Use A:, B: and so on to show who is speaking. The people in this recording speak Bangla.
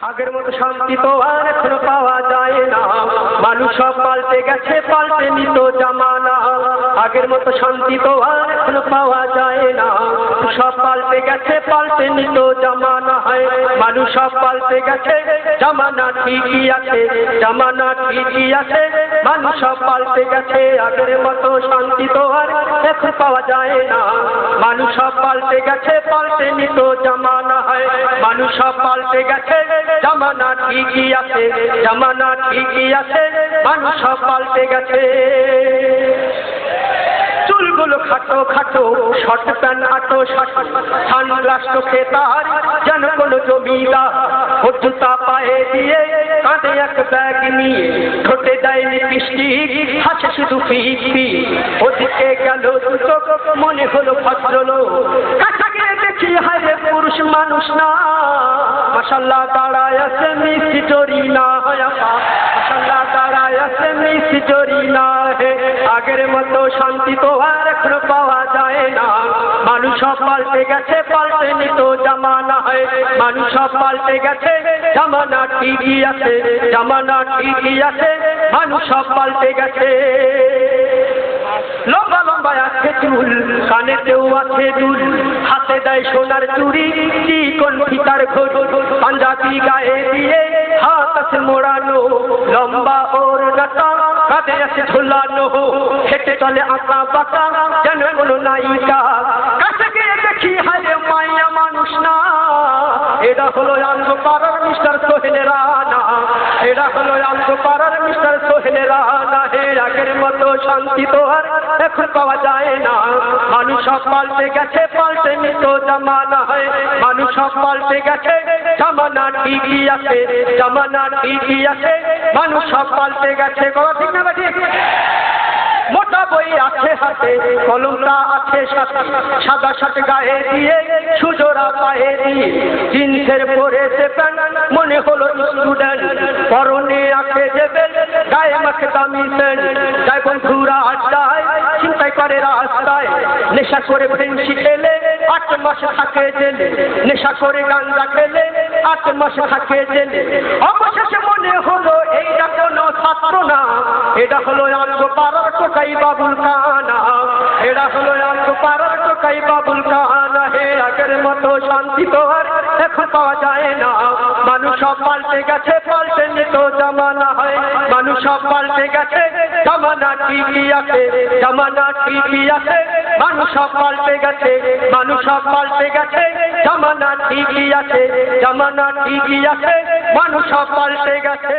A: আগের মতো শান্তি তো আর এখন পাওয়া যায় না, মানুষ সব পাল্টে গেছে, পাল্টে নিত জামানা। আগের মতো শান্তি তো আর এখন পাওয়া যায় না, সব পাল্টে গেছে, পাল্টে নিত জামানা। হয় মানুষ সব পাল্টে গেছে, জামানা ঠিকই আছে, জামানা ঠিকই আছে, মানুষ সব পাল্টে গেছে। আগের মতো শান্তি তো আর এখন পাওয়া যায় না, মানুষ সব পাল্টে গেছে, পাল্টে নিত জামানা। হয় মানুষ সব পাল্টে গেছে, জামানা ঠিকই আছে, জামানা ঠিকই আছে, মানুষ সব পাল্টে গেছে। চুলগুলো খাটো খাটো, শর্ট প্যান্ট আটো শাটো, সানগ্লাস চোখে তার যেন কোনো জমিদার। জুতা পায়ে দিয়ে কাঁধে এক ব্যাগ নিয়ে, ঠোঁটে দেয়নি লিপস্টিক, হাসে শুধু পিট পিট। ওদিকে গেল দুটো, মনে হলো ভদ্রলোক। কাছে গিয়ে দেখি হায় রে পুরুষ মানুষ না, মাশাআল্লাহ দাঁড়ায় আছে মিষ্টি জরি না। মাশাআল্লাহ দাঁড়ায় আছে মিষ্টি জরি না। আগের মতো শান্তি তো আর এখন পাওয়া যায় না, মানুষ সব পাল্টে গেছে, পাল্টে নিত জামানা। হয় মানুষ সব পাল্টে গেছে, জামানা ঠিকই আছে, জামানা ঠিকই আছে, মানুষ সব পাল্টে গেছে। লম্বা লম্বা আছে চুল, কানেতেও আছে দুল, হাতে দেয় সোনার চুড়ি, চিকন ফিতার ঘোর, পাঞ্জাবি গায়ে দিয়ে হাত আছে মোড়ানো, লম্বা ওর নাটা কাঁধে আছে ঝোলানো, হেঁটে চলে আঁকা বাঁকা যেন কোনো নায়িকা। কাছে গিয়ে দেখি হায় মাইয়া মানুষ না, এটা হলো আন্দোপাড়ার মিস্টার সোহেল রানা, এটা হলো আন্দোপাড়ার মিস্টার সোহেল রানা। আগের মতো শান্তি তো আর এখন পাওয়া যায় না, মানুষ সব পাল্টে গেছে, পাল্টে নিত জামানা। হয় মানুষ সব পাল্টে গেছে, জামানা ঠিকই আছে, জামানা ঠিকই আছে, মানুষ সব পাল্টে গেছে। কথা ঠিক না ঠিক? মোটা বই আছে হাতে, কলমটা আছে সাথে, সাদা শার্ট গায়ে দিয়ে, সুজোড়া পায়ে দিয়ে, জিন্সের পরেছে প্যান্ট, মনে হলো স্টুডেন্ট। পরনে আছে যে বেল্ট, গায়ে মাখে দামি সেন্ট। যায় বন্ধুরা আড্ডায়, চিন্তাই করে রাস্তায়, নেশা করে ফেন্সি খেলে 8 মাস থাকে জেলে, নেশা করে গাঁজা খেলে 8 মাস থাকে জেলে। অবশেষে মনে হলো এইটা কোনো ছাত্র না, এটা হলো আন্দোপাড়ার টোকাই বাবুল কানা, এটা হলো আন্দোপাড়ার টোকাই বাবুল কানা। আগের মতো শান্তি তো আর এখন পাওয়া যায় না, মানুষ সব পাল্টে গেছে, পাল্টে নিত জামানা। হয় মানুষ সব পাল্টে গেছে, জামানা ঠিকই আছে, জামানা ঠিকই আছে, মানুষ সব পাল্টে গেছে, মানুষ সব পাল্টে গেছে, জামানা ঠিকই আছে, জামানা ঠিকই আছে, মানুষ সব পাল্টে গেছে।